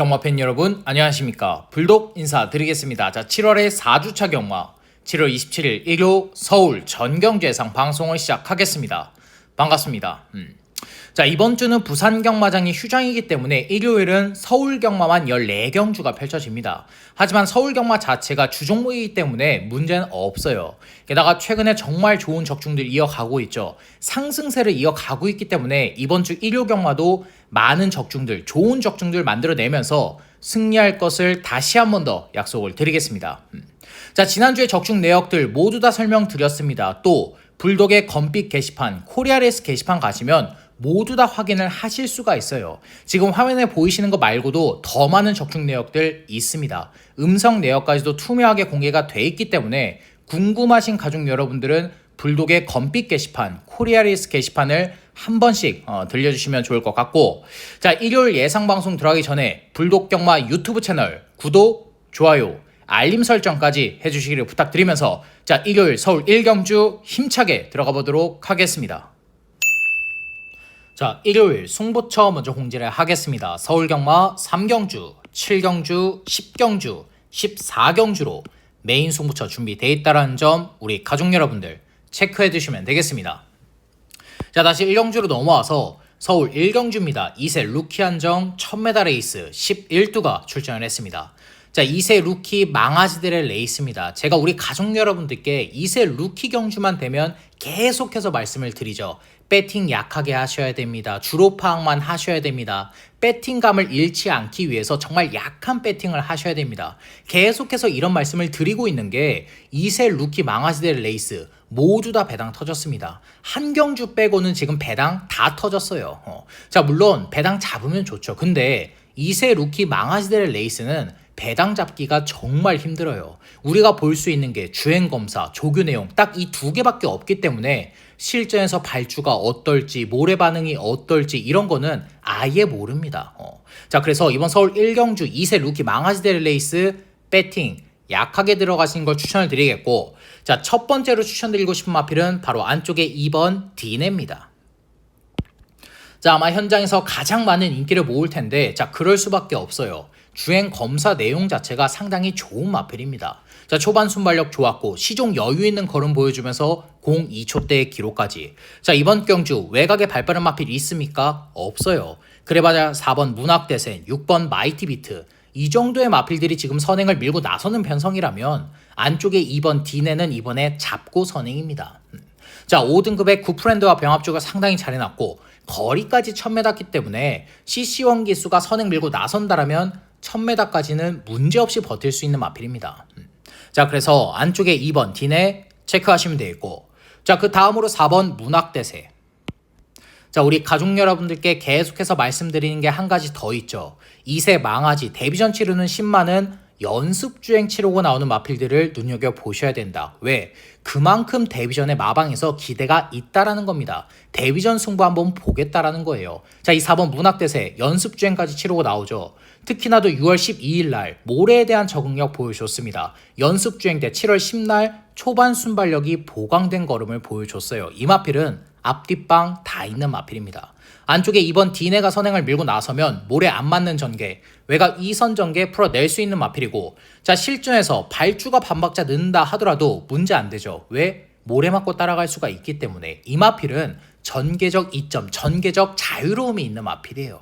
경마 팬 여러분 안녕하십니까. 불독 인사드리겠습니다. 자, 7월의 4주차 경마 7월 27일 일요 서울 전경주예상 방송을 시작하겠습니다. 반갑습니다. 자, 이번 주는 부산 경마장이 휴장이기 때문에 일요일은 서울 경마만 14경주가 펼쳐집니다. 하지만 서울 경마 자체가 주종목이기 때문에 문제는 없어요. 게다가 최근에 정말 좋은 적중들 이어가고 있죠. 상승세를 이어가고 있기 때문에 이번 주 일요 경마도 많은 적중들, 좋은 적중들 만들어내면서 승리할 것을 다시 한 번 더 약속을 드리겠습니다. 자, 지난주에 적중 내역들 모두 다 설명드렸습니다. 또 불독의 검빛 게시판, 코리아레스 게시판 가시면 모두 다 확인을 하실 수가 있어요. 지금 화면에 보이시는 거 말고도 더 많은 적중 내역들 있습니다. 음성 내역까지도 투명하게 공개가 돼 있기 때문에 궁금하신 가족 여러분들은 불독의 검빛 게시판, 코리아레스 게시판을 한 번씩 들려주시면 좋을 것 같고, 자, 일요일 예상 방송 들어가기 전에 불독 경마 유튜브 채널 구독, 좋아요, 알림 설정까지 해주시기를 부탁드리면서 자, 일요일 서울 1경주 힘차게 들어가 보도록 하겠습니다. 자, 일요일 승부처 먼저 공지를 하겠습니다. 서울 경마 3경주, 7경주, 10경주, 14경주로 메인 승부처 준비되어 있다는 점 우리 가족 여러분들 체크해 두시면 되겠습니다. 자, 다시 1경주로 넘어와서 서울 1경주입니다. 2세 루키 한정 1000m 레이스 11두가 출전을 했습니다. 자, 2세 루키 망아지들의 레이스입니다. 제가 우리 가족 여러분들께 2세 루키 경주만 되면 계속해서 말씀을 드리죠. 배팅 약하게 하셔야 됩니다. 주로 파악만 하셔야 됩니다. 배팅감을 잃지 않기 위해서 정말 약한 배팅을 하셔야 됩니다. 계속해서 이런 말씀을 드리고 있는 게 2세 루키 망아지들 레이스 모두 다 배당 터졌습니다. 한 경주 빼고는 지금 배당 다 터졌어요. 자, 물론 배당 잡으면 좋죠. 근데 2세 루키 망아지들 레이스는 배당 잡기가 정말 힘들어요. 우리가 볼 수 있는 게 주행검사, 조교 내용 딱 이 두 개밖에 없기 때문에 실전에서 발주가 어떨지, 모래 반응이 어떨지 이런 거는 아예 모릅니다. 자, 그래서 이번 서울 1경주 2세 루키 망아지들 레이스 배팅 약하게 들어가신 걸 추천을 드리겠고, 자, 첫 번째로 추천드리고 싶은 마필은 바로 안쪽에 2번 디네입니다. 자, 아마 현장에서 가장 많은 인기를 모을 텐데, 자, 그럴 수밖에 없어요. 주행 검사 내용 자체가 상당히 좋은 마필입니다. 자, 초반 순발력 좋았고 시종 여유 있는 걸음 보여주면서 0.2초대의 기록까지. 자, 이번 경주 외곽에 발빠른 마필 있습니까? 없어요. 그래봐야 4번 문학대생, 6번 마이티비트 이 정도의 마필들이 지금 선행을 밀고 나서는 편성이라면 안쪽에 2번 디네는 이번에 잡고 선행입니다. 자, 5등급의 구프렌드와 병합주가 상당히 잘 해놨고 거리까지 1000m였기 때문에 CC1 기수가 선행 밀고 나선다라면 1000m까지는 문제없이 버틸 수 있는 마필입니다. 자, 그래서 안쪽에 2번 디네 체크하시면 되겠고, 자, 그 다음으로 4번 문학대세. 자, 우리 가족 여러분들께 계속해서 말씀드리는 게 한 가지 더 있죠. 2세 망아지 데뷔전 치르는 10만은 연습주행 치르고 나오는 마필들을 눈여겨보셔야 된다. 왜? 그만큼 데뷔전의 마방에서 기대가 있다라는 겁니다. 데뷔전 승부 한번 보겠다라는 거예요. 자, 이 4번 문학대세 연습주행까지 치르고 나오죠. 특히나도 6월 12일 날 모래에 대한 적응력 보여줬습니다. 연습주행 때 7월 10날 초반 순발력이 보강된 걸음을 보여줬어요. 이 마필은 앞뒷방 다 있는 마필입니다. 안쪽에 2번 디네가 선행을 밀고 나서면 모래 안 맞는 전개, 외곽 2선 전개 풀어낼 수 있는 마필이고, 자, 실전에서 발주가 반박자 는다 하더라도 문제 안 되죠. 왜? 모래 맞고 따라갈 수가 있기 때문에. 이 마필은 전개적 이점, 전개적 자유로움이 있는 마필이에요.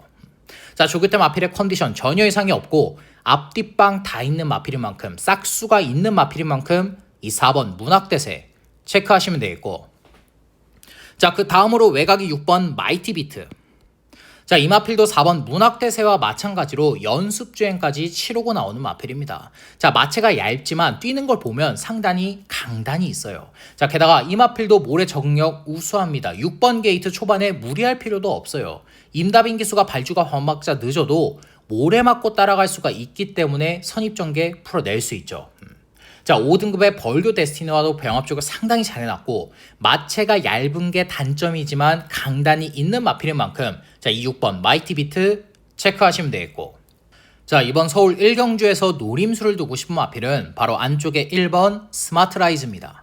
자, 조규태 마필의 컨디션 전혀 이상이 없고 앞뒷방 다 있는 마필인 만큼, 싹수가 있는 마필인 만큼 이 4번 문학대세 체크하시면 되겠고, 자, 그 다음으로 외곽이 6번 마이티비트. 자, 이 마필도 4번 문학대세와 마찬가지로 연습주행까지 치르고 나오는 마필입니다. 자, 마체가 얇지만 뛰는 걸 보면 상당히 강단이 있어요. 자, 게다가 이 마필도 모래 적응력 우수합니다. 6번 게이트 초반에 무리할 필요도 없어요. 임다빈 기수가 발주가 반박자 늦어도 모래 맞고 따라갈 수가 있기 때문에 선입전개 풀어낼 수 있죠. 자, 5등급의 벌교 데스티니와도 병합적으로 상당히 잘 해놨고 마체가 얇은 게 단점이지만 강단이 있는 마필인 만큼, 자, 이 6번 마이티비트 체크하시면 되겠고, 자, 이번 서울 1경주에서 노림수를 두고 싶은 마필은 바로 안쪽에 1번 스마트라이즈입니다.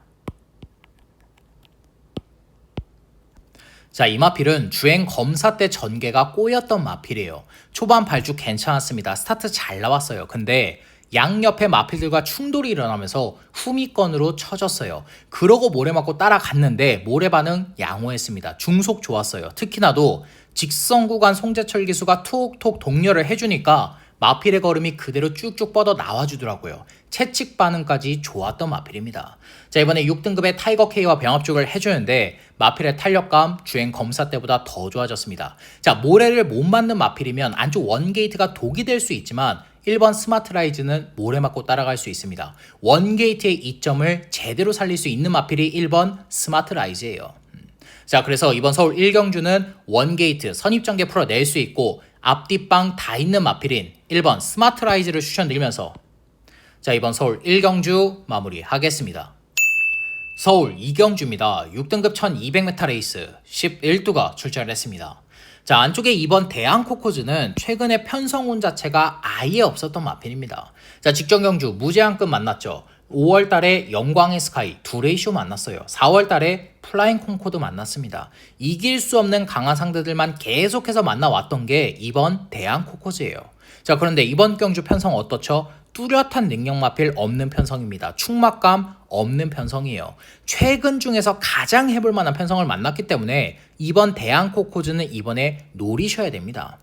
자, 이 마필은 주행 검사 때 전개가 꼬였던 마필이에요. 초반 발주 괜찮았습니다. 스타트 잘 나왔어요. 근데 양옆의 마필들과 충돌이 일어나면서 후미권으로 쳐졌어요. 그러고 모래 맞고 따라갔는데 모래 반응 양호했습니다. 중속 좋았어요. 특히나도 직선 구간 송재철 기수가 툭툭 동렬을 해주니까 마필의 걸음이 그대로 쭉쭉 뻗어 나와주더라고요. 채찍 반응까지 좋았던 마필입니다. 자, 이번에 6등급의 타이거 K와 병합죽을 해주는데 마필의 탄력감 주행 검사 때보다 더 좋아졌습니다. 자, 모래를 못 맞는 마필이면 안쪽 원게이트가 독이 될 수 있지만 1번 스마트라이즈는 모래 맞고 따라갈 수 있습니다. 원게이트의 이점을 제대로 살릴 수 있는 마필이 1번 스마트라이즈예요. 자, 그래서 이번 서울 1경주는 원게이트 선입전개 풀어낼 수 있고 앞뒷방 다 있는 마필인 1번 스마트라이즈를 추천드리면서 자, 이번 서울 1경주 마무리하겠습니다. 서울 2경주입니다. 6등급 1200m 레이스 11두가 출전을 했습니다. 자, 안쪽에 이번 대한코코즈는 최근에 편성운 자체가 아예 없었던 마필입니다. 자, 직전 경주 무제한급 만났죠. 5월달에 영광의 스카이 두레이쇼 만났어요. 4월달에 플라잉 콩코드 만났습니다. 이길 수 없는 강한 상대들만 계속해서 만나왔던 게 이번 대한코코즈예요. 자, 그런데 이번 경주 편성 어떻죠? 뚜렷한 능력 마필 없는 편성입니다. 축막감 없는 편성이에요. 최근 중에서 가장 해볼 만한 편성을 만났기 때문에 이번 대한코코즈는 이번에 노리셔야 됩니다.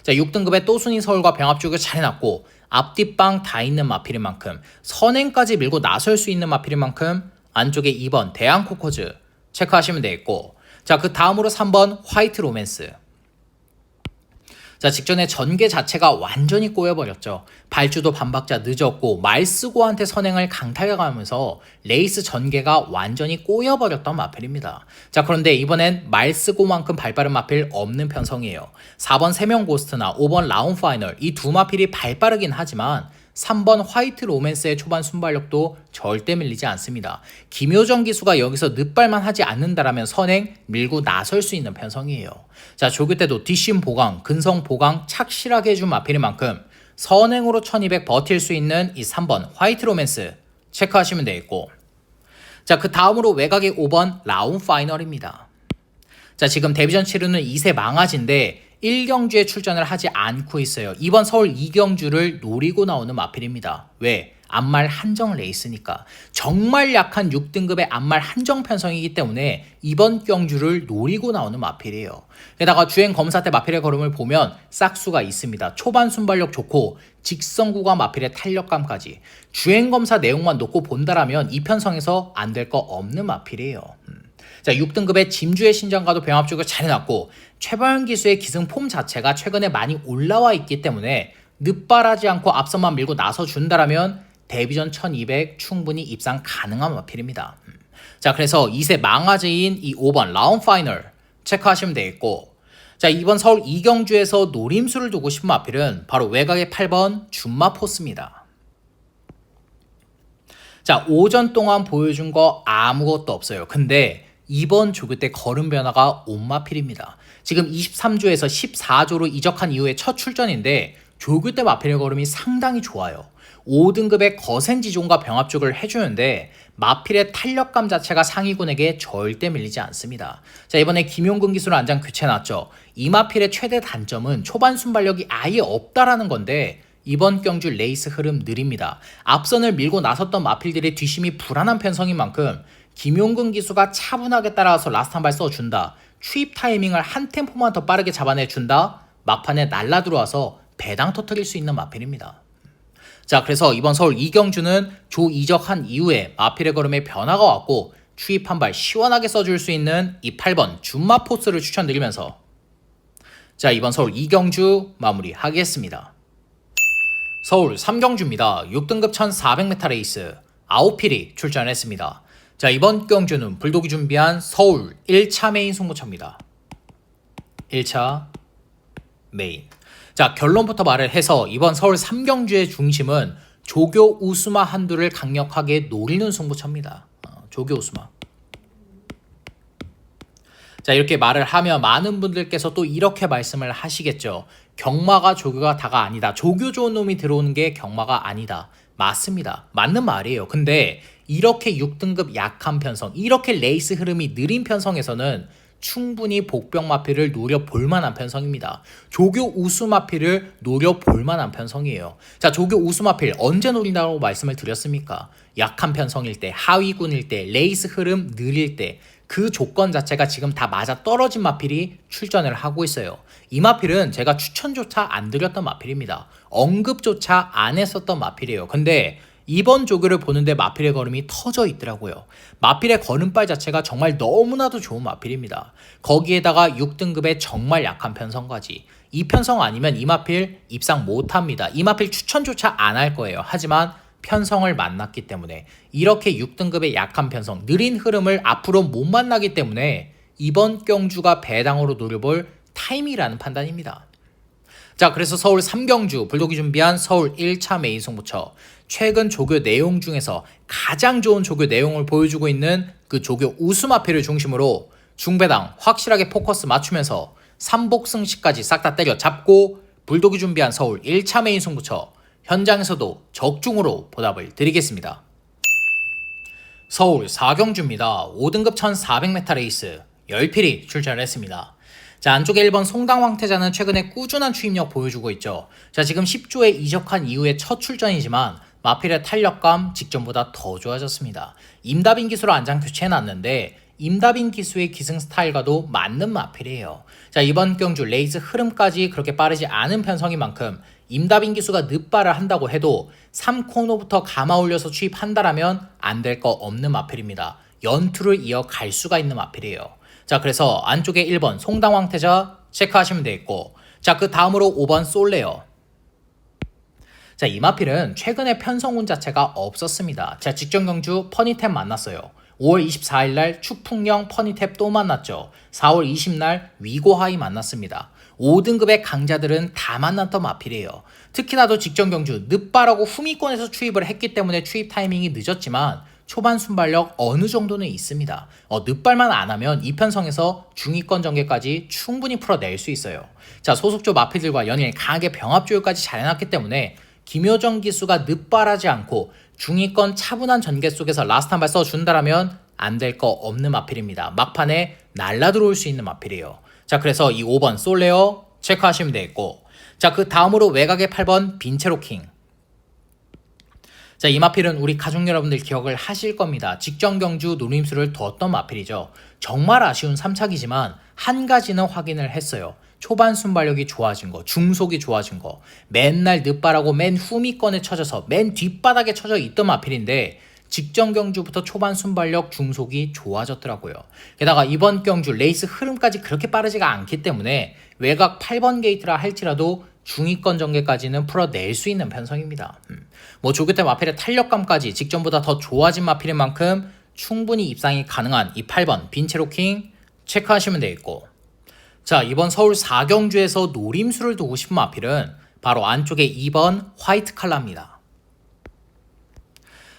자, 6등급의 또순이 서울과 병합죽을 잘 해놨고 앞뒷방 다 있는 마필인 만큼 선행까지 밀고 나설 수 있는 마필인 만큼 안쪽에 2번 대한코코즈 체크하시면 되겠고, 자, 그 다음으로 3번 화이트 로맨스. 자, 직전에 전개 자체가 완전히 꼬여버렸죠. 발주도 반박자 늦었고 말스고한테 선행을 강타해가면서 레이스 전개가 완전히 꼬여버렸던 마필입니다. 자, 그런데 이번엔 말스고만큼 발빠른 마필 없는 편성이에요. 4번 세명 고스트나 5번 라운 파이널 이 두 마필이 발빠르긴 하지만 3번 화이트 로맨스의 초반 순발력도 절대 밀리지 않습니다. 김효정 기수가 여기서 늦발만 하지 않는다라면 선행 밀고 나설 수 있는 편성이에요. 자, 조교 때도 뒷심 보강, 근성 보강 착실하게 해준 마필인 만큼 선행으로 1200 버틸 수 있는 이 3번 화이트 로맨스 체크하시면 되겠고, 자, 그 다음으로 외곽의 5번 라운 파이널입니다. 자, 지금 데뷔전 치르는 2세 망아지인데 1경주에 출전을 하지 않고 있어요. 이번 서울 2경주를 노리고 나오는 마필입니다. 왜? 앞말 한정 레이스니까. 정말 약한 6등급의 앞말 한정 편성이기 때문에 이번 경주를 노리고 나오는 마필이에요. 게다가 주행 검사 때 마필의 걸음을 보면 싹수가 있습니다. 초반 순발력 좋고 직선 구간 마필의 탄력감까지. 주행 검사 내용만 놓고 본다라면 이 편성에서 안 될 거 없는 마필이에요. 자, 6등급의 짐주의 신장과도 병합죽을 잘 해놨고 최범현 기수의 기승 폼 자체가 최근에 많이 올라와 있기 때문에 늦발하지 않고 앞선만 밀고 나서준다라면 데뷔전 1200 충분히 입상 가능한 마필입니다. 자, 그래서 2세 망아제인 이 5번 라운 파이널 체크하시면 되겠고, 자, 이번 서울 2경주에서 노림수를 두고 싶은 마필은 바로 외곽의 8번 준마포스입니다. 자, 오전 동안 보여준 거 아무것도 없어요. 근데 이번 조교 때 걸음 변화가 온마필입니다. 지금 23조에서 14조로 이적한 이후에 첫 출전인데 조교 때 마필의 걸음이 상당히 좋아요. 5등급의 거센 지존과 병합죽을 해주는데 마필의 탄력감 자체가 상위군에게 절대 밀리지 않습니다. 자, 이번에 김용근 기수를 안장 교체해놨죠. 이 마필의 최대 단점은 초반 순발력이 아예 없다라는 건데 이번 경주 레이스 흐름 느립니다. 앞선을 밀고 나섰던 마필들의 뒷심이 불안한 편성인 만큼 김용근 기수가 차분하게 따라와서 라스트 한 발 써준다. 추입 타이밍을 한 템포만 더 빠르게 잡아내준다. 막판에 날라 들어와서 배당 터뜨릴 수 있는 마필입니다. 자, 그래서 이번 서울 2경주는 조 이적한 이후에 마필의 걸음에 변화가 왔고 추입 한 발 시원하게 써줄 수 있는 이 8번 준마포스를 추천드리면서 자, 이번 서울 2경주 마무리하겠습니다. 서울 3경주입니다. 6등급 1400m 레이스 아오필이 출전했습니다. 자, 이번 경주는 불독이 준비한 서울 1차 메인 승부처입니다. 1차 메인. 자, 결론부터 말을 해서 이번 서울 3경주의 중심은 조교 우스마 한두를 강력하게 노리는 승부처입니다. 조교 우스마. 자, 이렇게 말을 하면 많은 분들께서 또 이렇게 말씀을 하시겠죠. 경마가 조교가 다가 아니다. 조교 좋은 놈이 들어오는 게 경마가 아니다. 맞습니다. 맞는 말이에요. 근데 이렇게 6등급 약한 편성, 이렇게 레이스 흐름이 느린 편성에서는 충분히 복병 마필을 노려볼 만한 편성입니다. 조교 우수 마필을 노려볼 만한 편성이에요. 자, 조교 우수 마필 언제 노린다고 말씀을 드렸습니까? 약한 편성일 때, 하위군일 때, 레이스 흐름 느릴 때, 그 조건 자체가 지금 다 맞아 떨어진 마필이 출전을 하고 있어요. 이 마필은 제가 추천조차 안 드렸던 마필입니다. 언급조차 안 했었던 마필이에요. 근데 이번 조교를 보는데 마필의 걸음이 터져 있더라고요. 마필의 걸음발 자체가 정말 너무나도 좋은 마필입니다. 거기에다가 6등급의 정말 약한 편성까지. 이 편성 아니면 이 마필 입상 못합니다. 이 마필 추천조차 안 할 거예요. 하지만 편성을 만났기 때문에 이렇게 6등급의 약한 편성, 느린 흐름을 앞으로 못 만나기 때문에 이번 경주가 배당으로 노려볼 타임이라는 판단입니다. 자, 그래서 서울 3경주 불독이 준비한 서울 1차 메인 승부처, 최근 조교 내용 중에서 가장 좋은 조교 내용을 보여주고 있는 그 조교 우수마필을 중심으로 중배당 확실하게 포커스 맞추면서 3복승시까지 싹 다 때려잡고 불독이 준비한 서울 1차 메인 승부처 현장에서도 적중으로 보답을 드리겠습니다. 서울 4경주입니다. 5등급 1400m 레이스 10필이 출전을 했습니다. 자, 안쪽에 1번 송강 황태자는 최근에 꾸준한 추임력 보여주고 있죠. 자, 지금 10조에 이적한 이후에 첫 출전이지만 마필의 탄력감 직전보다 더 좋아졌습니다. 임다빈 기수로 안장 교체해놨는데 임다빈 기수의 기승 스타일과도 맞는 마필이에요. 자, 이번 경주 레이스 흐름까지 그렇게 빠르지 않은 편성인 만큼 임다빈 기수가 늦발을 한다고 해도 3코너부터 감아 올려서 추입한다라면 안 될 거 없는 마필입니다. 연투를 이어갈 수가 있는 마필이에요. 자, 그래서 안쪽에 1번 송당 황태자 체크하시면 되겠고, 자, 그 다음으로 5번 솔레어. 자, 이 마필은 최근에 편성운 자체가 없었습니다. 자, 직전 경주 퍼니탭 만났어요. 5월 24일 날 추풍령 퍼니탭 또 만났죠. 4월 20날 위고하이 만났습니다. 5등급의 강자들은 다 만났던 마필이에요. 특히나도 직전 경주 늦바라고 후미권에서 추입을 했기 때문에 추입 타이밍이 늦었지만 초반 순발력 어느 정도는 있습니다. 늦발만 안 하면 이 편성에서 중위권 전개까지 충분히 풀어낼 수 있어요. 자, 소속조 마필들과 연일 강하게 병합 조율까지 잘 해놨기 때문에 김효정 기수가 늦발하지 않고 중위권 차분한 전개 속에서 라스트 한 발 써준다라면 안 될 거 없는 마필입니다. 막판에 날라 들어올 수 있는 마필이에요. 자, 그래서 이 5번 솔레어 체크하시면 되겠고, 자, 그 다음으로 외곽의 8번 빈체로킹. 자, 이 마필은 우리 가족 여러분들 기억을 하실 겁니다. 직전 경주 노림수를 뒀던 마필이죠. 정말 아쉬운 3착이지만 한 가지는 확인을 했어요. 초반 순발력이 좋아진 거, 중속이 좋아진 거, 맨날 늦바라고 맨 후미권에 쳐져서 맨 뒷바닥에 쳐져 있던 마필인데 직전 경주부터 초반 순발력, 중속이 좋아졌더라고요. 게다가 이번 경주 레이스 흐름까지 그렇게 빠르지가 않기 때문에 외곽 8번 게이트라 할지라도 중위권 전개까지는 풀어낼 수 있는 편성입니다. 조교 때 마필의 탄력감까지 직전보다 더 좋아진 마필인 만큼 충분히 입상이 가능한 이 8번 빈체로킹 체크하시면 되겠고, 자, 이번 서울 4경주에서 노림수를 두고 싶은 마필은 바로 안쪽에 2번 화이트 칼라입니다.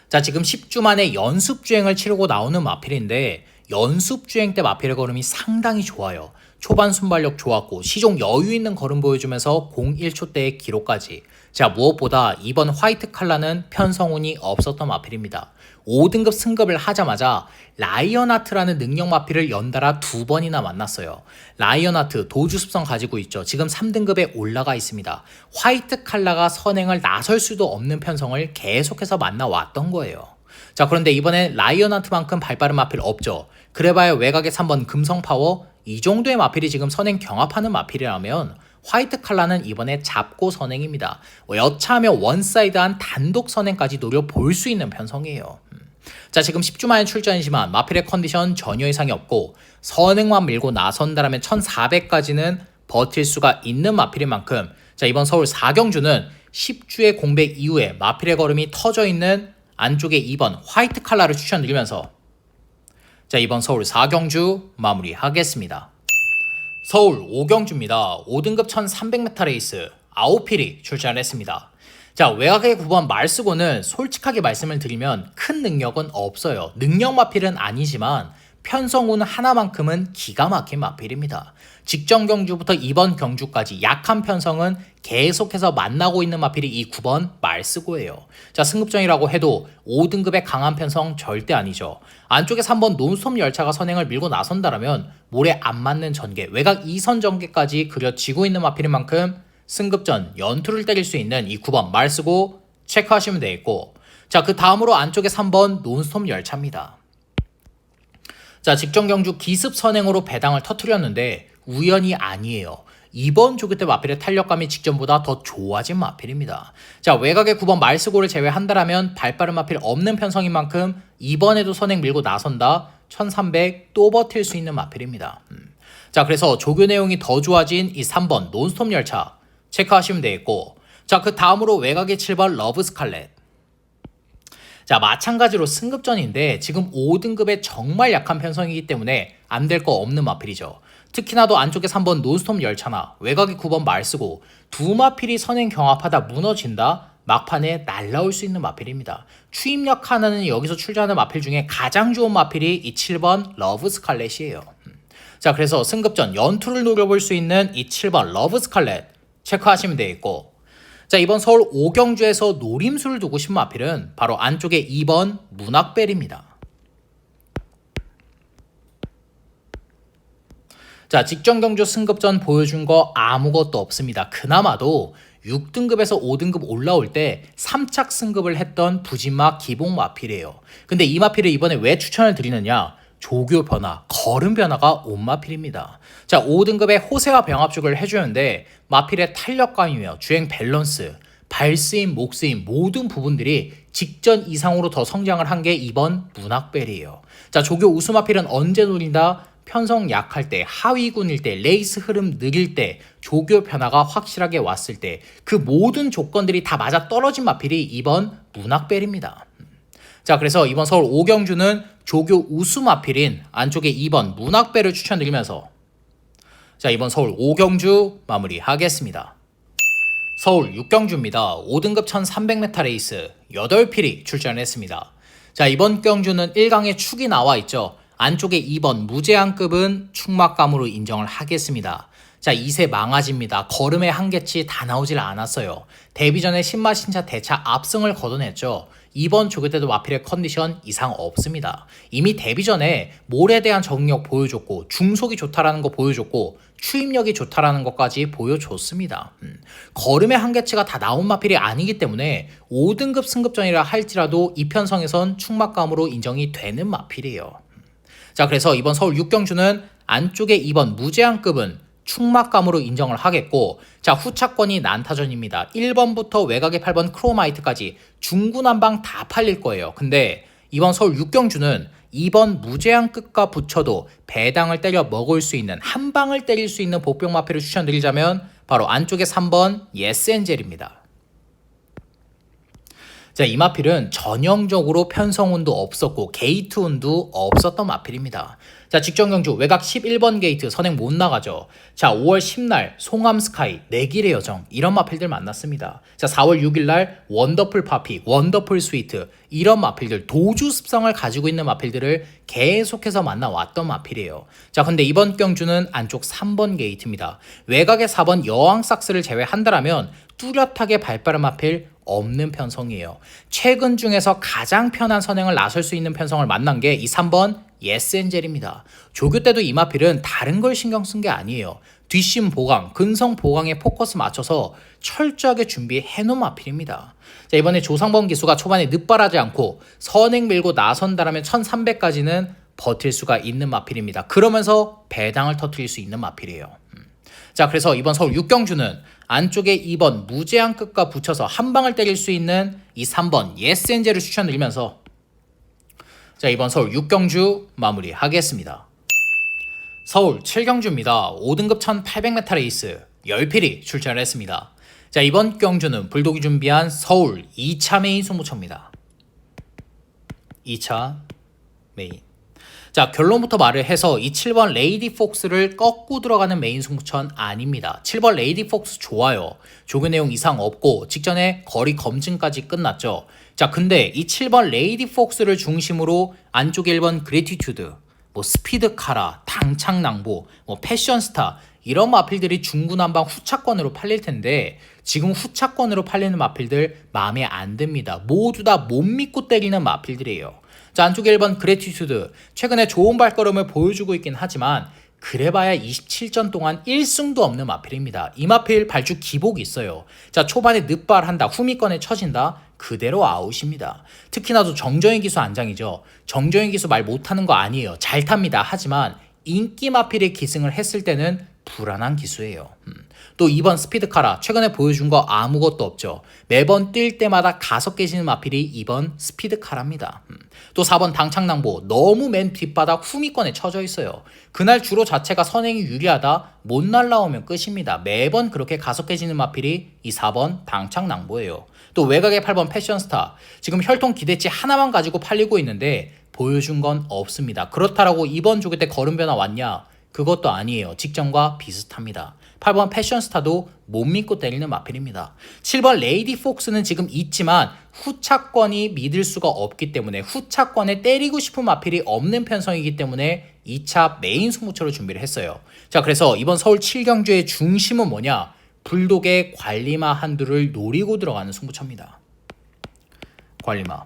자, 지금 10주 만에 연습주행을 치르고 나오는 마필인데 연습주행 때 마필의 걸음이 상당히 좋아요. 초반 순발력 좋았고 시종 여유 있는 걸음 보여주면서 01초대의 기록까지. 자, 무엇보다 이번 화이트 칼라는 편성운이 없었던 마필입니다. 5등급 승급을 하자마자 라이언하트라는 능력 마필을 연달아 2번이나 만났어요. 라이언하트 도주 습성 가지고 있죠. 지금 3등급에 올라가 있습니다. 화이트 칼라가 선행을 나설 수도 없는 편성을 계속해서 만나왔던 거예요. 자, 그런데 이번엔 라이언하트만큼 발빠른 마필 없죠. 그래봐야 외곽의 3번 금성파워, 이 정도의 마필이 지금 선행 경합하는 마필이라면 화이트 칼라는 이번에 잡고 선행입니다. 여차하면 원사이드한 단독 선행까지 노려볼 수 있는 편성이에요. 자, 지금 10주 만에 출전이지만 마필의 컨디션 전혀 이상이 없고 선행만 밀고 나선다라면 1400까지는 버틸 수가 있는 마필인 만큼, 자, 이번 서울 4경주는 10주의 공백 이후에 마필의 걸음이 터져 있는 안쪽에 2번 화이트 칼라를 추천드리면서, 자, 이번 서울 4경주 마무리하겠습니다. 서울 5경주입니다. 5등급 1300m 레이스 9필이 출전을 했습니다. 자, 외곽의 9번 말쓰고는 솔직하게 말씀을 드리면 큰 능력은 없어요. 능력 마필은 아니지만 편성운 하나만큼은 기가 막힌 마필입니다. 직전 경주부터 이번 경주까지 약한 편성은 계속해서 만나고 있는 마필이 이 9번 말쓰고예요. 자, 승급전이라고 해도 5등급의 강한 편성 절대 아니죠. 안쪽에 3번 논스톱 열차가 선행을 밀고 나선다라면 모래 안 맞는 전개, 외곽 2선 전개까지 그려지고 있는 마필인 만큼 승급전 연투를 때릴 수 있는 이 9번 말쓰고 체크하시면 되겠고, 자, 그 다음으로 안쪽에 3번 논스톱 열차입니다. 자, 직전 경주 기습 선행으로 배당을 터뜨렸는데 우연이 아니에요. 이번 조교 때 마필의 탄력감이 직전보다 더 좋아진 마필입니다. 자, 외곽의 9번 말쓰고를 제외한다라면 발빠른 마필 없는 편성인 만큼 이번에도 선행 밀고 나선다 1300 또 버틸 수 있는 마필입니다. 자, 그래서 조교 내용이 더 좋아진 이 3번 논스톱 열차 체크하시면 되겠고, 자, 그 다음으로 외곽의 7번 러브 스칼렛. 자, 마찬가지로 승급전인데 지금 5등급의 정말 약한 편성이기 때문에 안 될 거 없는 마필이죠. 특히나도 안쪽에 3번 논스톱 열차나 외곽의 9번 말쓰고 두 마필이 선행 경합하다 무너진다 막판에 날라올 수 있는 마필입니다. 추임력 하나는 여기서 출제하는 마필 중에 가장 좋은 마필이 이 7번 러브 스칼렛이에요. 자, 그래서 승급전 연투를 노려볼 수 있는 이 7번 러브 스칼렛 체크하시면 되겠고, 자, 이번 서울 5경주에서 노림수를 두고 싶은 마필은 바로 안쪽에 2번 문학벨입니다. 자, 직전 경주 승급전 보여준 거 아무것도 없습니다. 그나마도 6등급에서 5등급 올라올 때 3착 승급을 했던 부진마 기복 마필이에요. 근데 이 마필을 이번에 왜 추천을 드리느냐? 조교 변화, 걸음 변화가 온 마필입니다. 자, 5등급의 호세와 병합죽을 해주는데 마필의 탄력감이며 주행 밸런스, 발스임, 목스임 모든 부분들이 직전 이상으로 더 성장을 한 게 이번 문학벨이에요. 자, 조교 우수 마필은 언제 노린다? 편성 약할 때, 하위군일 때, 레이스 흐름 느릴 때, 조교 변화가 확실하게 왔을 때 그 모든 조건들이 다 맞아 떨어진 마필이 이번 문학벨입니다. 자, 그래서 이번 서울 5경주는 조교 우수 마필인 안쪽에 2번 문학배를 추천드리면서 자, 이번 서울 5경주 마무리하겠습니다. 서울 6경주입니다. 5등급 1300m 레이스 8필이 출전을 했습니다. 자, 이번 경주는 1강에 축이 나와 있죠. 안쪽에 2번 무제한급은 축막감으로 인정을 하겠습니다. 자, 2세 망아지입니다. 걸음의 한계치 다 나오질 않았어요. 데뷔 전에 신마신차 대차 압승을 거둬냈죠. 이번 조교 때도 마필의 컨디션 이상 없습니다. 이미 데뷔 전에 몰에 대한 적응력 보여줬고 중속이 좋다라는 거 보여줬고 추임력이 좋다라는 것까지 보여줬습니다. 걸음의 한계치가 다 나온 마필이 아니기 때문에 5등급 승급전이라 할지라도 이 편성에선 축막감으로 인정이 되는 마필이에요. 자, 그래서 이번 서울 6경주는 안쪽에 2번 무제한급은 축막감으로 인정을 하겠고, 자, 후차권이 난타전입니다. 1번부터 외곽의 8번 크로마이트까지 중구난방 다 팔릴 거예요. 근데 이번 서울 6경주는 2번 무제한급과 붙여도 배당을 때려 먹을 수 있는, 한 방을 때릴 수 있는 복병 마필을 추천드리자면 바로 안쪽에 3번 예스엔젤입니다. 자, 이 마필은 전형적으로 편성운도 없었고 게이트운도 없었던 마필입니다. 자, 직전 경주 외곽 11번 게이트 선행 못 나가죠. 자, 5월 10날 송암 스카이 내길의 여정 이런 마필들 만났습니다. 자, 4월 6일날 원더풀 파피, 원더풀 스위트 이런 마필들, 도주 습성을 가지고 있는 마필들을 계속해서 만나왔던 마필이에요. 자, 근데 이번 경주는 안쪽 3번 게이트입니다. 외곽의 4번 여왕 삭스를 제외한다라면 뚜렷하게 발빠른 마필 없는 편성이에요. 최근 중에서 가장 편한 선행을 나설 수 있는 편성을 만난 게 이 3번 예스엔젤입니다. 조교 때도 이 마필은 다른 걸 신경 쓴 게 아니에요. 뒷심 보강, 근성 보강에 포커스 맞춰서 철저하게 준비해 놓은 마필입니다. 자, 이번에 조상범 기수가 초반에 늦발하지 않고 선행 밀고 나선다라면 1300까지는 버틸 수가 있는 마필입니다. 그러면서 배당을 터뜨릴 수 있는 마필이에요. 자, 그래서 이번 서울 6경주는 안쪽에 2번 무제한급과 붙여서 한 방을 때릴 수 있는 이 3번 예스엔젤을 추천드리면서 자, 이번 서울 6경주 마무리하겠습니다. 서울 7경주입니다. 5등급 1800m 레이스 10필이 출전을 했습니다. 자, 이번 경주는 불독이 준비한 서울 2차 메인 승부처입니다. 2차 메인. 자, 결론부터 말을 해서 이 7번 레이디 폭스를 꺾고 들어가는 메인 승부처는 아닙니다. 7번 레이디 폭스 좋아요. 조교 내용 이상 없고 직전에 거리 검증까지 끝났죠. 자, 근데 이 7번 레이디 폭스를 중심으로 안쪽에 1번 그래티튜드, 뭐 스피드카라, 당창낭보, 뭐 패션스타 이런 마필들이 중구난방 후차권으로 팔릴 텐데 지금 후차권으로 팔리는 마필들 마음에 안 듭니다. 모두 다 못 믿고 때리는 마필들이에요. 자, 안쪽 1번 그래티튜드 최근에 좋은 발걸음을 보여주고 있긴 하지만 그래봐야 27전 동안 1승도 없는 마필입니다. 이 마필 발주 기복이 있어요. 자, 초반에 늦발한다, 후미권에 처진다, 그대로 아웃입니다. 특히나도 정정인 기수 안장이죠. 정정인 기수 말 못하는 거 아니에요. 잘 탑니다. 하지만 인기 마필이 기승을 했을 때는 불안한 기수예요. 또 2번 스피드카라 최근에 보여준 거 아무것도 없죠. 매번 뛸 때마다 가속 깨지는 마필이 2번 스피드카라입니다. 또 4번 당창낭보 너무 맨 뒷바닥 후미권에 쳐져 있어요. 그날 주로 자체가 선행이 유리하다 못 날라오면 끝입니다. 매번 그렇게 가속 깨지는 마필이 이 4번 당창낭보예요. 또 외곽의 8번 패션스타 지금 혈통 기대치 하나만 가지고 팔리고 있는데 보여준 건 없습니다. 그렇다라고 이번 조교 때 걸음 변화 왔냐? 그것도 아니에요. 직전과 비슷합니다. 8번 패션스타도 못 믿고 때리는 마필입니다. 7번 레이디 폭스는 지금 있지만 후차권이 믿을 수가 없기 때문에 후차권에 때리고 싶은 마필이 없는 편성이기 때문에 2차 메인 승부처로 준비를 했어요. 자, 그래서 이번 서울 7경주의 중심은 뭐냐? 불독의 관리마 한두를 노리고 들어가는 승부처입니다. 관리마.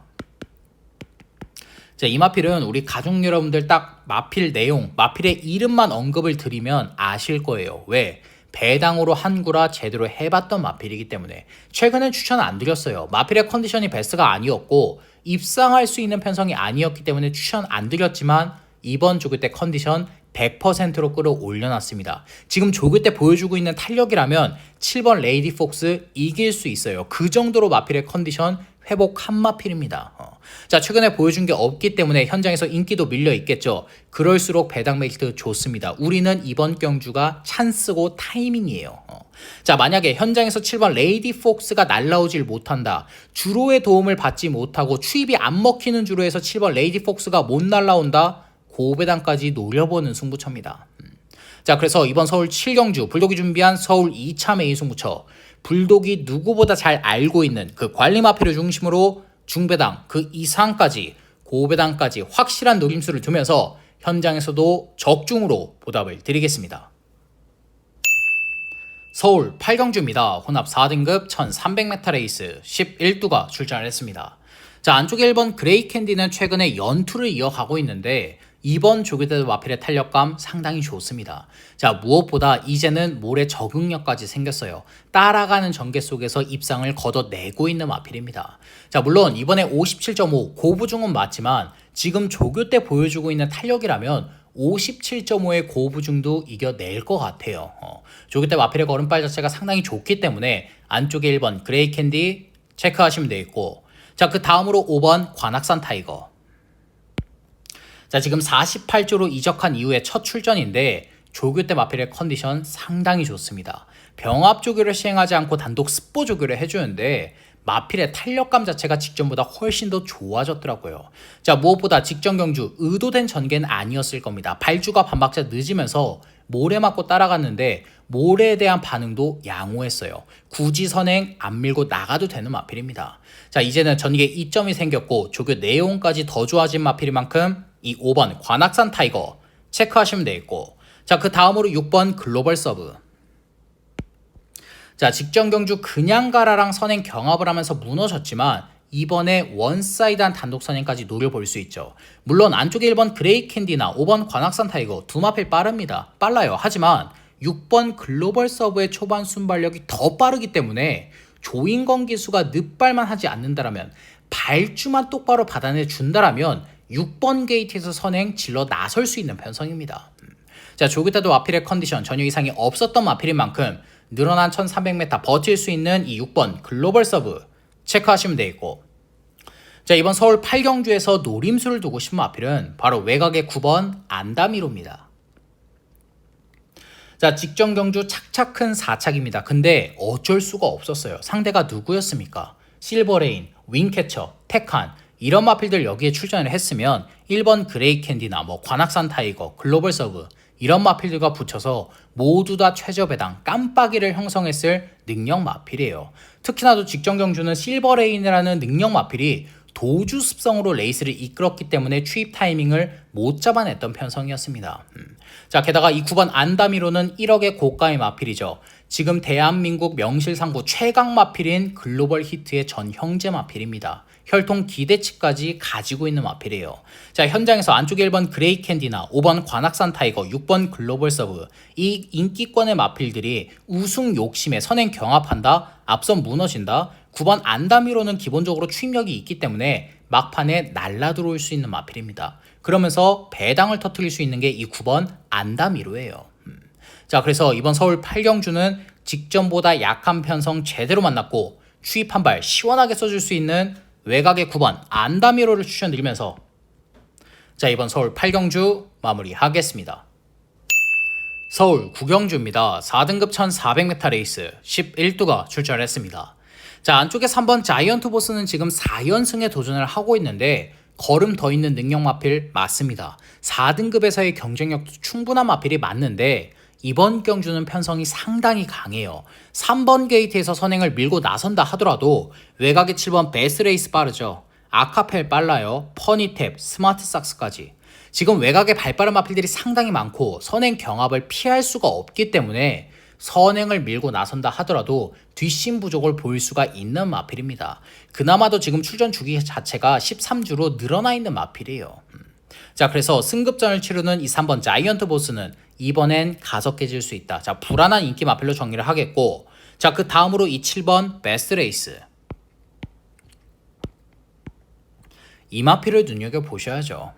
자, 이 마필은 우리 가족 여러분들 딱 마필 내용, 마필의 이름만 언급을 드리면 아실 거예요. 왜? 배당으로 한구라 제대로 해봤던 마필이기 때문에 최근엔 추천 안 드렸어요. 마필의 컨디션이 베스트가 아니었고 입상할 수 있는 편성이 아니었기 때문에 추천 안 드렸지만 이번 조교 때 컨디션 100%로 끌어올려놨습니다. 지금 조교 때 보여주고 있는 탄력이라면 7번 레이디 폭스 이길 수 있어요. 그 정도로 마필의 컨디션 회복한 마필입니다. 자, 최근에 보여준 게 없기 때문에 현장에서 인기도 밀려 있겠죠. 그럴수록 배당 메리트 좋습니다. 우리는 이번 경주가 찬스고 타이밍이에요. 자, 만약에 현장에서 7번 레이디 폭스가 날라오질 못한다. 주로의 도움을 받지 못하고 추입이 안 먹히는 주로에서 7번 레이디 폭스가 못 날라온다. 고배당까지 노려보는 승부처입니다. 자, 그래서 이번 서울 7경주 불독이 준비한 서울 2차 메인 승부처 불독이 누구보다 잘 알고 있는 그 관리 마필을 중심으로 중배당 그 이상까지 고배당까지 확실한 노림수를 두면서 현장에서도 적중으로 보답을 드리겠습니다. 서울 8경주입니다. 혼합 4등급 1300m 레이스 11두가 출전을 했습니다. 자, 안쪽에 1번 그레이 캔디는 최근에 연투를 이어가고 있는데 이번 조교대 마필의 탄력감 상당히 좋습니다. 자, 무엇보다 이제는 몰에 적응력까지 생겼어요. 따라가는 전개 속에서 입상을 걷어내고 있는 마필입니다. 자, 물론 이번에 57.5 고부중은 맞지만 지금 조교 때 보여주고 있는 탄력이라면 57.5의 고부중도 이겨낼 것 같아요. 조교 때 마필의 걸음발 자체가 상당히 좋기 때문에 안쪽에 1번 그레이 캔디 체크하시면 되겠고, 자, 그 다음으로 5번 관악산 타이거. 자, 지금 48조로 이적한 이후에 첫 출전인데 조교 때 마필의 컨디션 상당히 좋습니다. 병합 조교를 시행하지 않고 단독 스포 조교를 해주는데 마필의 탄력감 자체가 직전보다 훨씬 더 좋아졌더라고요. 자, 무엇보다 직전 경주 의도된 전개는 아니었을 겁니다. 발주가 반박자 늦으면서 모래 맞고 따라갔는데 모래에 대한 반응도 양호했어요. 굳이 선행 안 밀고 나가도 되는 마필입니다. 자, 이제는 전개에 이점이 생겼고 조교 내용까지 더 좋아진 마필인 만큼 이 5번 관악산 타이거 체크하시면 되겠고, 자, 그 다음으로 6번 글로벌 서브. 자, 직전 경주 그냥 가라랑 선행 경합을 하면서 무너졌지만 이번에 원사이드한 단독 선행까지 노려볼 수 있죠. 물론 안쪽에 1번 그레이 캔디나 5번 관악산 타이거 두 마필 빨라요. 하지만 6번 글로벌 서브의 초반 순발력이 더 빠르기 때문에 조인건 기수가 늦발만 하지 않는다라면, 발주만 똑바로 받아내 준다라면 6번 게이트에서 선행 질러 나설 수 있는 편성입니다. 자, 조교 때도 마필의 컨디션 전혀 이상이 없었던 마필인 만큼 늘어난 1300m 버틸 수 있는 이 6번 글로벌 서브 체크하시면 되겠고, 자, 이번 서울 8경주에서 노림수를 두고 싶은 마필은 바로 외곽의 9번 안다미로입니다. 자, 직전 경주 착착 큰 4착입니다. 근데 어쩔 수가 없었어요. 상대가 누구였습니까? 실버레인, 윙캐쳐, 테칸 이런 마필들 여기에 출전을 했으면 1번 그레이 캔디나 뭐 관악산 타이거, 글로벌 서브 이런 마필들과 붙여서 모두 다 최저 배당 깜빡이를 형성했을 능력 마필이에요. 특히나도 직전 경주는 실버레인이라는 능력 마필이 도주 습성으로 레이스를 이끌었기 때문에 추입 타이밍을 못 잡아냈던 편성이었습니다. 자, 게다가 이 9번 안다미로는 1억의 고가의 마필이죠. 지금 대한민국 명실상부 최강 마필인 글로벌 히트의 전 형제 마필입니다. 혈통 기대치까지 가지고 있는 마필이에요. 자, 현장에서 안쪽에 1번 그레이 캔디나 5번 관악산 타이거, 6번 글로벌 서브, 이 인기권의 마필들이 우승 욕심에 선행 경합한다, 앞선 무너진다. 9번 안다미로는 기본적으로 추임력이 있기 때문에 막판에 날라 들어올 수 있는 마필입니다. 그러면서 배당을 터뜨릴 수 있는 게 이 9번 안다미로예요. 자, 그래서 이번 서울 8경주는 직전보다 약한 편성 제대로 만났고 추입 한 발 시원하게 써줄 수 있는 외곽의 9번 안다미로를 추천드리면서 자, 이번 서울 8경주 마무리하겠습니다. 서울 9경주입니다. 4등급 1400m 레이스 11두가 출전을 했습니다. 자, 안쪽에 3번 자이언트 보스는 지금 4연승에 도전을 하고 있는데 걸음 더 있는 능력 마필 맞습니다. 4등급에서의 경쟁력도 충분한 마필이 맞는데 이번 경주는 편성이 상당히 강해요. 3번 게이트에서 선행을 밀고 나선다 하더라도 외곽의 7번 베스레이스 빠르죠. 아카펠 빨라요. 퍼니탭, 스마트 삭스까지. 지금 외곽에 발빠른 마필들이 상당히 많고 선행 경합을 피할 수가 없기 때문에 선행을 밀고 나선다 하더라도 뒷심 부족을 보일 수가 있는 마필입니다. 그나마도 지금 출전 주기 자체가 13주로 늘어나 있는 마필이에요. 자, 그래서 승급전을 치르는 이 3번 자이언트 보스는 이번엔 가속해질 수 있다. 자, 불안한 인기 마필로 정리를 하겠고, 자, 그 다음으로 이 7번 베스트 레이스. 이 마필을 눈여겨보셔야죠.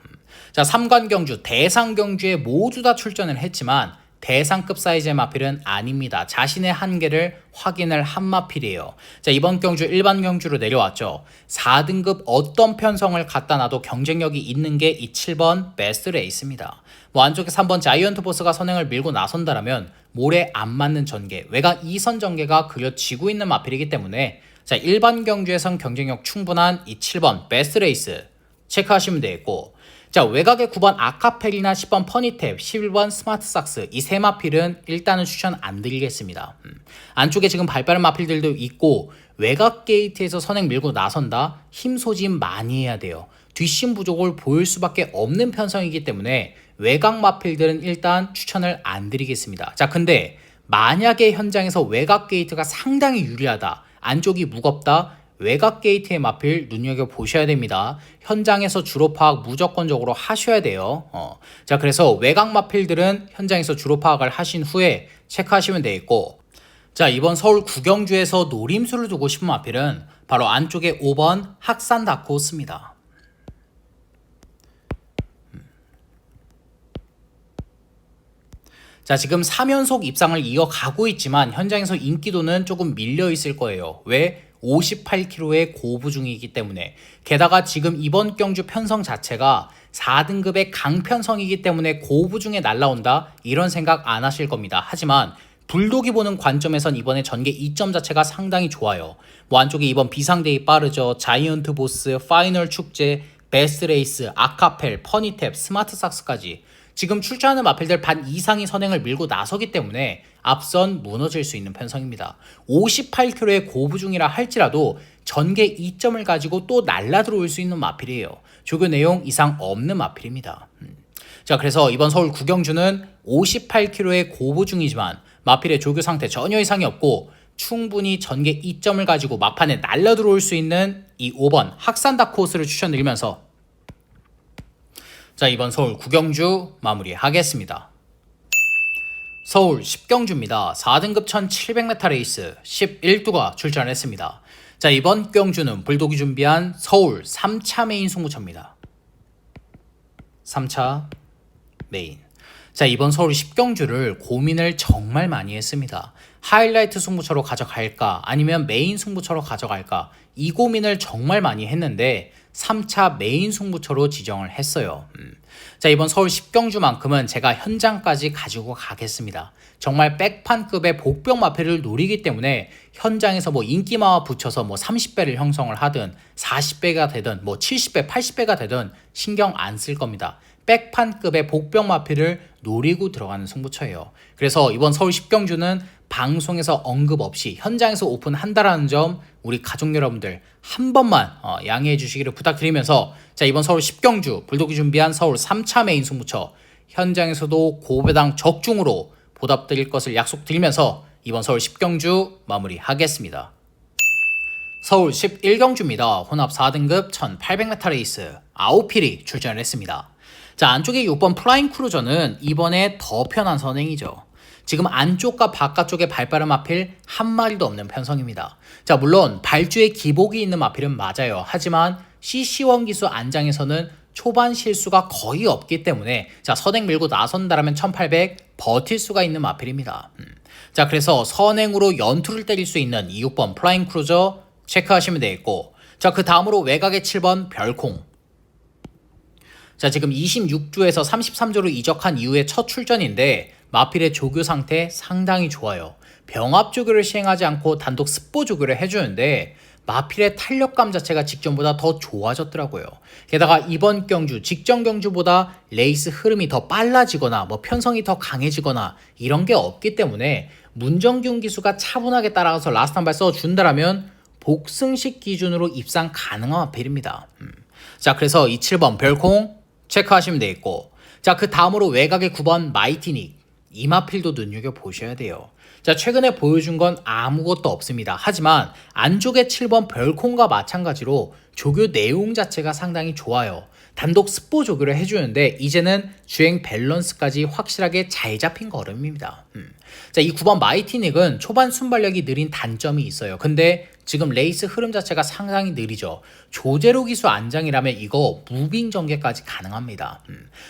자, 3관 경주, 대상 경주에 모두 다 출전을 했지만 대상급 사이즈의 마필은 아닙니다. 자신의 한계를 확인을 한 마필이에요. 자, 이번 경주 일반 경주로 내려왔죠. 4등급 어떤 편성을 갖다 놔도 경쟁력이 있는 게 이 7번 베스트 레이스입니다. 뭐 안쪽에 3번 자이언트 보스가 선행을 밀고 나선다라면 모래 안 맞는 전개, 외곽 2선 전개가 그려지고 있는 마필이기 때문에 자, 일반 경주에선 경쟁력 충분한 이 7번 베스트 레이스 체크하시면 되겠고, 자, 외곽의 9번 아카펠이나 10번 퍼니탭, 11번 스마트 삭스 이 세 마필은 일단은 추천 안 드리겠습니다. 안쪽에 지금 발빠른 마필들도 있고 외곽 게이트에서 선행 밀고 나선다 힘 소진 많이 해야 돼요. 뒷심 부족을 보일 수밖에 없는 편성이기 때문에 외곽 마필들은 일단 추천을 안 드리겠습니다. 자, 근데 만약에 현장에서 외곽 게이트가 상당히 유리하다, 안쪽이 무겁다, 외곽 게이트의 마필 눈여겨보셔야 됩니다. 현장에서 주로 파악 무조건적으로 하셔야 돼요. 자, 그래서 외곽 마필들은 현장에서 주로 파악을 하신 후에 체크하시면 되겠고, 자, 이번 서울 9경주에서 노림수를 두고 싶은 마필은 바로 안쪽에 5번 학산 다크호스입니다. 자, 지금 3연속 입상을 이어가고 있지만 현장에서 인기도는 조금 밀려 있을 거예요. 왜? 58kg의 고부 중이기 때문에. 게다가 지금 이번 경주 편성 자체가 4등급의 강편성이기 때문에 고부 중에 날라온다 이런 생각 안 하실 겁니다. 하지만 불독이 보는 관점에선 이번에 전개 2점 자체가 상당히 좋아요. 뭐 안쪽에 이번 비상데이 빠르죠, 자이언트 보스, 파이널 축제, 베스트 레이스, 아카펠, 퍼니탭, 스마트 삭스까지 지금 출전하는 마필들 반 이상이 선행을 밀고 나서기 때문에 앞선 무너질 수 있는 편성입니다. 58kg의 고부 중이라 할지라도 전개 2점을 가지고 또 날라 들어올 수 있는 마필이에요. 조교 내용 이상 없는 마필입니다. 자, 그래서 이번 서울 9경주는 58kg의 고부 중이지만 마필의 조교 상태 전혀 이상이 없고 충분히 전개 2점을 가지고 막판에 날라 들어올 수 있는 이 5번 학산 다크호스를 추천드리면서 자, 이번 서울 9경주 마무리하겠습니다. 서울 10경주입니다. 4등급 1700m 레이스 11두가 출전했습니다. 자, 이번 경주는 불독이 준비한 서울 3차 메인 승부처입니다. 3차 메인. 자, 이번 서울 10경주를 고민을 정말 많이 했습니다. 하이라이트 승부처로 가져갈까 아니면 메인 승부처로 가져갈까 이 고민을 정말 많이 했는데 3차 메인 승부처로 지정을 했어요. 자, 이번 서울 10경주만큼은 제가 현장까지 가지고 가겠습니다. 정말 백판급의 복병 마필을 노리기 때문에 현장에서 뭐 인기마와 붙여서 뭐 30배를 형성을 하든 40배가 되든 뭐 70배, 80배가 되든 신경 안 쓸 겁니다. 백판급의 복병 마필을 노리고 들어가는 승부처예요. 그래서 이번 서울 10경주는 방송에서 언급 없이 현장에서 오픈한다라는 점 우리 가족 여러분들 한 번만 양해해 주시기를 부탁드리면서 자, 이번 서울 10경주 불독이 준비한 서울 3차 메인 승부처 현장에서도 고배당 적중으로 보답드릴 것을 약속드리면서 이번 서울 10경주 마무리하겠습니다. 서울 11경주입니다. 혼합 4등급 1800m 레이스 9필이 출전을 했습니다. 자, 안쪽에 6번 플라잉 크루저는 이번에 더 편한 선행이죠. 지금 안쪽과 바깥쪽에 발빠른 마필 한 마리도 없는 편성입니다. 자, 물론 발주에 기복이 있는 마필은 맞아요. 하지만 CC1 기수 안장에서는 초반 실수가 거의 없기 때문에 자, 선행 밀고 나선다라면 1800 버틸 수가 있는 마필입니다. 자, 그래서 선행으로 연투를 때릴 수 있는 6번 플라잉 크루저 체크하시면 되겠고, 자, 그 다음으로 외곽의 7번 별콩. 자, 지금 26주에서 33주로 이적한 이후에 첫 출전인데 마필의 조교 상태 상당히 좋아요. 병합 조교를 시행하지 않고 단독 습보 조교를 해주는데 마필의 탄력감 자체가 직전보다 더 좋아졌더라고요. 게다가 이번 경주, 직전 경주보다 레이스 흐름이 더 빨라지거나 편성이 더 강해지거나 이런 게 없기 때문에 문정균 기수가 차분하게 따라가서 라스트 한 발 써준다라면 복승식 기준으로 입상 가능한 마필입니다. 자, 그래서 이 7번 별콩 체크하시면 되겠고, 자, 그 다음으로 외곽의 9번 마이티닉 이 마필도 눈여겨보셔야 돼요. 자, 최근에 보여준 건 아무것도 없습니다. 하지만 안쪽의 7번 별콩과 마찬가지로 조교 내용 자체가 상당히 좋아요. 단독 습보 조교를 해주는데 이제는 주행 밸런스까지 확실하게 잘 잡힌 걸음입니다. 자, 이 9번 마이티닉은 초반 순발력이 느린 단점이 있어요. 근데 지금 레이스 흐름 자체가 상당히 느리죠. 조제로 기수 안장이라면 이거 무빙 전개까지 가능합니다.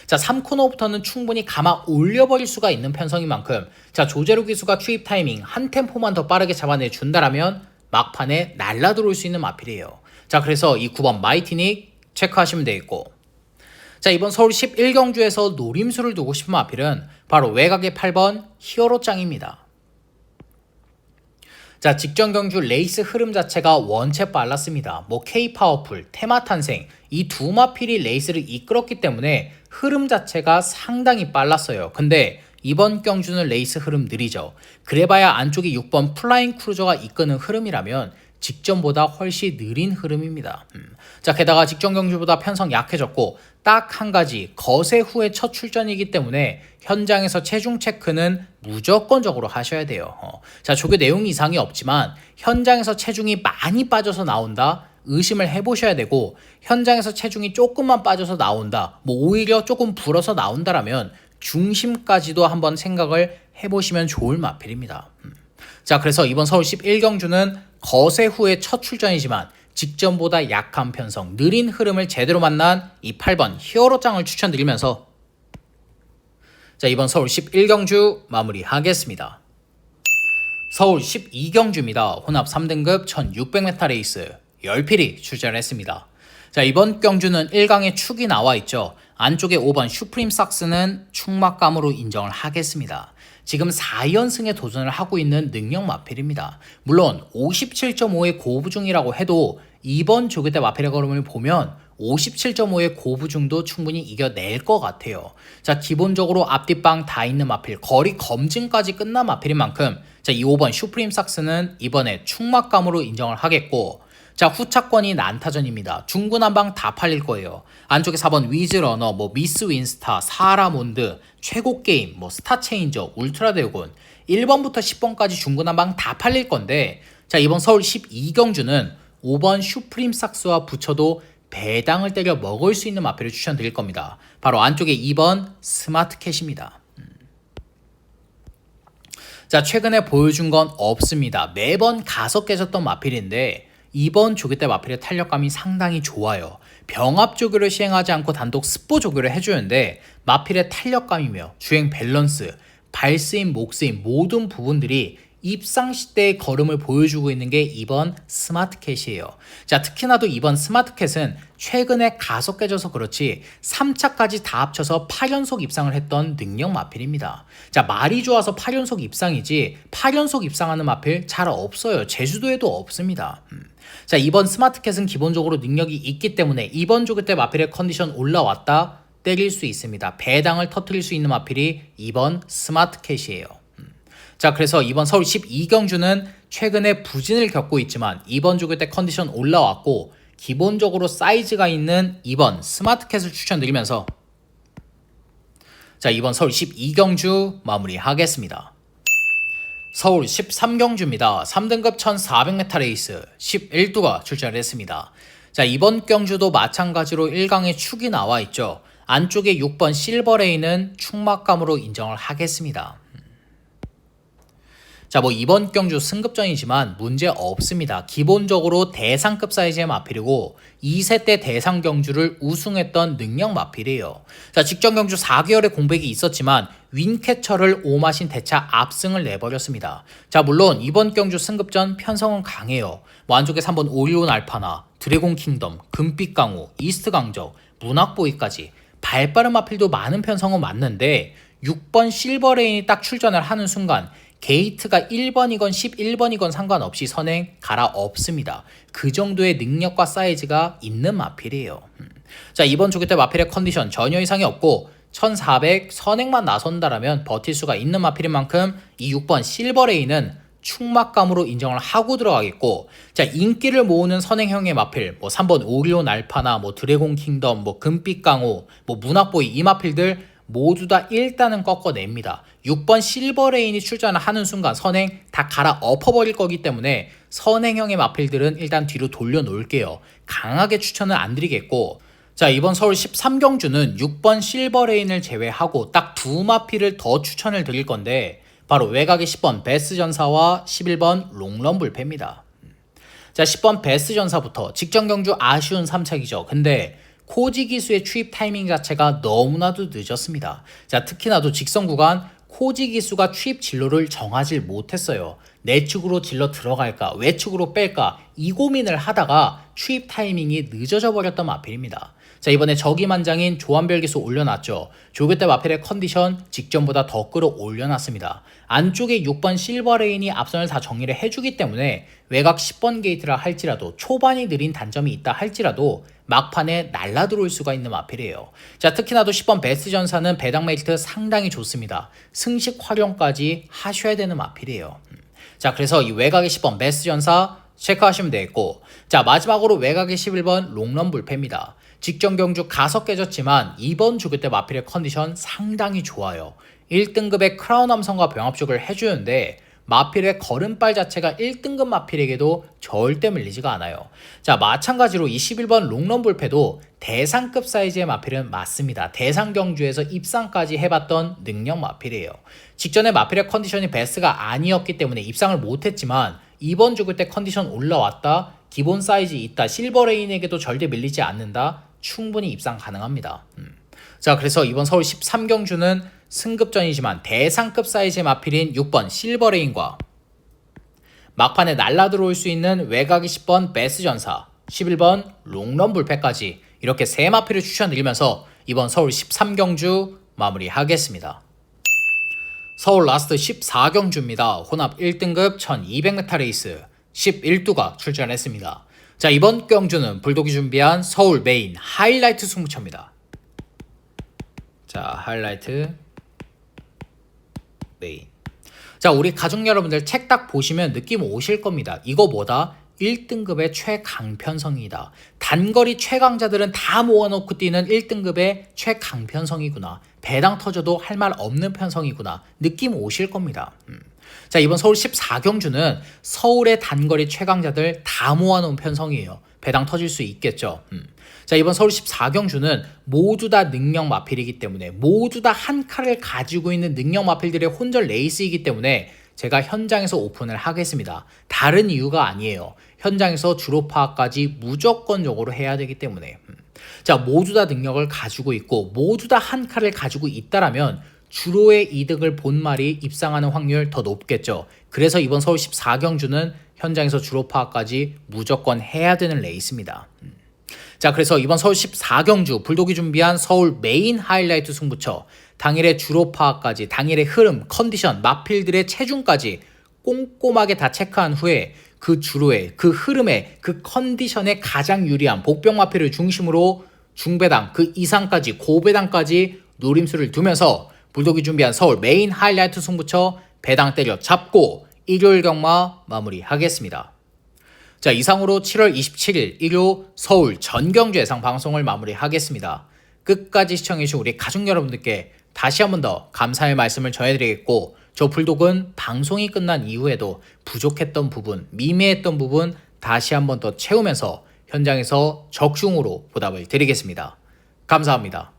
자, 3코너부터는 충분히 감아 올려버릴 수가 있는 편성인 만큼 자, 조제로 기수가 투입 타이밍 한 템포만 더 빠르게 잡아내 준다라면 막판에 날라 들어올 수 있는 마필이에요. 자, 그래서 이 9번 마이티닉 체크하시면 되겠고, 자, 이번 서울 11경주에서 노림수를 두고 싶은 마필은 바로 외곽의 8번 히어로짱입니다. 자, 직전 경주 레이스 흐름 자체가 원체 빨랐습니다. K-파워풀, 테마 탄생 이 두 마필이 레이스를 이끌었기 때문에 흐름 자체가 상당히 빨랐어요. 근데 이번 경주는 레이스 흐름 느리죠. 그래봐야 안쪽에 6번 플라잉 크루저가 이끄는 흐름이라면 직전보다 훨씬 느린 흐름입니다. 자, 게다가 직전 경주보다 편성 약해졌고 딱 한 가지 거세 후의 첫 출전이기 때문에 현장에서 체중 체크는 무조건적으로 하셔야 돼요. 자, 조교 내용 이상이 없지만 현장에서 체중이 많이 빠져서 나온다 의심을 해보셔야 되고, 현장에서 체중이 조금만 빠져서 나온다 오히려 조금 불어서 나온다라면 중심까지도 한번 생각을 해보시면 좋을 마필입니다. 자, 그래서 이번 서울 11경주는 거세 후의 첫 출전이지만 직전보다 약한 편성, 느린 흐름을 제대로 만난 이 8번 히어로짱을 추천드리면서 자, 이번 서울 11경주 마무리하겠습니다. 서울 12경주입니다. 혼합 3등급 1600m 레이스 10필이 출전했습니다. 자, 이번 경주는 1강에 축이 나와 있죠. 안쪽에 5번 슈프림 삭스는 축막감으로 인정을 하겠습니다. 지금 4연승에 도전을 하고 있는 능력 마필입니다. 물론 57.5의 고부중이라고 해도 이번 조교 때 마필의 걸음을 보면 57.5의 고부중도 충분히 이겨낼 것 같아요. 자, 기본적으로 앞뒷방 다 있는 마필, 거리 검증까지 끝난 마필인 만큼 자, 이 5번 슈프림 삭스는 이번에 축막감으로 인정을 하겠고, 자, 후차권이 난타전입니다. 중구난방 다 팔릴 거예요. 안쪽에 4번 위즈러너, 미스 윈스타, 사라몬드, 최고게임, 스타체인저, 울트라드래곤 1번부터 10번까지 중구난방 다 팔릴 건데, 자, 이번 서울 12경주는 5번 슈프림 삭스와 붙여도 배당을 때려 먹을 수 있는 마필을 추천드릴 겁니다. 바로 안쪽에 2번 스마트캣입니다. 자, 최근에 보여준 건 없습니다. 매번 가서 깨졌던 마필인데 이번 조교 때 마필의 탄력감이 상당히 좋아요. 병합 조교를 시행하지 않고 단독 습보 조교를 해주는데 마필의 탄력감이며 주행 밸런스, 발스임, 목스임 모든 부분들이 입상시 때의 걸음을 보여주고 있는 게 이번 스마트캣이에요. 자, 특히나도 이번 스마트캣은 최근에 가속 깨져서 그렇지 3차까지 다 합쳐서 8연속 입상을 했던 능력 마필입니다. 자, 말이 좋아서 8연속 입상이지 8연속 입상하는 마필 잘 없어요. 제주도에도 없습니다. 자, 이번 스마트캣은 기본적으로 능력이 있기 때문에 이번 조교 때 마필의 컨디션 올라왔다 때릴 수 있습니다. 배당을 터뜨릴 수 있는 마필이 이번 스마트캣이에요. 자, 그래서 이번 서울 12경주는 최근에 부진을 겪고 있지만 이번 주 그때 컨디션 올라왔고 기본적으로 사이즈가 있는 이번 스마트캣을 추천드리면서 자, 이번 서울 12경주 마무리하겠습니다. 서울 13경주입니다. 3등급 1400m 레이스 11두가 출전을 했습니다. 자, 이번 경주도 마찬가지로 1강에 축이 나와 있죠. 안쪽에 6번 실버레인은 축막감으로 인정을 하겠습니다. 자, 이번 경주 승급전이지만 문제 없습니다. 기본적으로 대상급 사이즈의 마필이고 2세 때 대상 경주를 우승했던 능력 마필이에요. 자, 직전 경주 4개월의 공백이 있었지만 윈캐처를 오마신 대차 압승을 내버렸습니다. 자, 물론 이번 경주 승급전 편성은 강해요. 안쪽에 3번 오리온 알파나, 드래곤 킹덤, 금빛 강우, 이스트 강적, 문학보이까지 발빠른 마필도 많은 편성은 맞는데 6번 실버레인이 딱 출전을 하는 순간 게이트가 1번이건 11번이건 상관없이 선행 갈아엎습니다. 그 정도의 능력과 사이즈가 있는 마필이에요. 자, 이번 조기 때 마필의 컨디션 전혀 이상이 없고 1400 선행만 나선다라면 버틸 수가 있는 마필인 만큼 이 6번 실버레인은 축막감으로 인정을 하고 들어가겠고, 자, 인기를 모으는 선행형의 마필 3번 오리온 알파나 드래곤 킹덤 금빛 강호 문학보이 이 마필들 모두 다 일단은 꺾어냅니다. 6번 실버레인이 출전을 하는 순간 선행 다 갈아 엎어버릴 거기 때문에 선행형의 마필들은 일단 뒤로 돌려놓을게요. 강하게 추천은 안 드리겠고, 자, 이번 서울 13경주는 6번 실버레인을 제외하고 딱 두 마필을 더 추천을 드릴 건데 바로 외곽의 10번 베스전사와 11번 롱런불패입니다. 자, 10번 베스전사부터 직전 경주 아쉬운 3착이죠. 근데 코지 기수의 추입 타이밍 자체가 너무나도 늦었습니다. 자, 특히나도 직선 구간 코지 기수가 추입 진로를 정하지 못했어요. 내축으로 질러 들어갈까 외축으로 뺄까 이 고민을 하다가 추입 타이밍이 늦어져 버렸던 마필입니다. 자, 이번에 저기만장인 조한별 기수 올려놨죠. 조교 때 마필의 컨디션 직전보다 더 끌어올려놨습니다. 안쪽에 6번 실버레인이 앞선을 다 정리를 해주기 때문에 외곽 10번 게이트라 할지라도 초반이 느린 단점이 있다 할지라도 막판에 날라들어올 수가 있는 마필이에요. 자, 특히나도 10번 베스전사는 배당 메리트 상당히 좋습니다. 승식 활용까지 하셔야 되는 마필이에요. 자, 그래서 이 외곽의 10번 베스전사 체크하시면 되겠고, 자, 마지막으로 외곽의 11번 롱런불패입니다. 직전 경주 가서 깨졌지만 이번 조교 때 마필의 컨디션 상당히 좋아요. 1등급의 크라운 함성과 병합죽을 해주는데 마필의 걸음발 자체가 1등급 마필에게도 절대 밀리지가 않아요. 자, 마찬가지로 21번 롱런불패도 대상급 사이즈의 마필은 맞습니다. 대상 경주에서 입상까지 해봤던 능력 마필이에요. 직전에 마필의 컨디션이 베스트가 아니었기 때문에 입상을 못했지만 이번 조교 때 컨디션 올라왔다, 기본 사이즈 있다, 실버레인에게도 절대 밀리지 않는다, 충분히 입상 가능합니다. 자, 그래서 이번 서울 13경주는 승급전이지만 대상급 사이즈의 마필인 6번 실버레인과 막판에 날라들어올 수 있는 외곽이 10번 베스전사, 11번 롱런불패까지 이렇게 세 마필을 추천드리면서 이번 서울 13경주 마무리하겠습니다. 서울 라스트 14경주입니다. 혼합 1등급 1200m 레이스 11두가 출전했습니다. 자, 이번 경주는 불독이 준비한 서울 메인 하이라이트 승부처입니다. 자, 하이라이트 메인. 자, 우리 가족 여러분들 책 딱 보시면 느낌 오실 겁니다. 이거 뭐다? 1등급의 최강편성이다. 단거리 최강자들은 다 모아놓고 뛰는 1등급의 최강편성이구나. 배당 터져도 할 말 없는 편성이구나. 느낌 오실 겁니다. 자, 이번 서울 14경주는 서울의 단거리 최강자들 다 모아놓은 편성이에요. 배당 터질 수 있겠죠. 자, 이번 서울 14경주는 모두 다 능력 마필이기 때문에 모두 다 한 칼을 가지고 있는 능력 마필들의 혼절 레이스이기 때문에 제가 현장에서 오픈을 하겠습니다. 다른 이유가 아니에요. 현장에서 주로 파악까지 무조건적으로 해야 되기 때문에. 자, 모두 다 능력을 가지고 있고 모두 다 한 칼을 가지고 있다라면 주로의 이득을 본 말이 입상하는 확률 더 높겠죠. 그래서 이번 서울 14경주는 현장에서 주로 파악까지 무조건 해야 되는 레이스입니다. 자, 그래서 이번 서울 14경주 불독이 준비한 서울 메인 하이라이트 승부처, 당일의 주로 파악까지, 당일의 흐름, 컨디션, 마필들의 체중까지 꼼꼼하게 다 체크한 후에 그 주로의, 그 흐름의, 그 컨디션에 가장 유리한 복병 마필을 중심으로 중배당, 그 이상까지 고배당까지 노림수를 두면서 불독이 준비한 서울 메인 하이라이트 승부처 배당 때려 잡고 일요일 경마 마무리하겠습니다. 자, 이상으로 7월 27일 일요 서울 전경주 예상 방송을 마무리하겠습니다. 끝까지 시청해주신 우리 가족 여러분들께 다시 한 번 더 감사의 말씀을 전해드리겠고, 저 불독은 방송이 끝난 이후에도 부족했던 부분, 미미했던 부분 다시 한 번 더 채우면서 현장에서 적중으로 보답을 드리겠습니다. 감사합니다.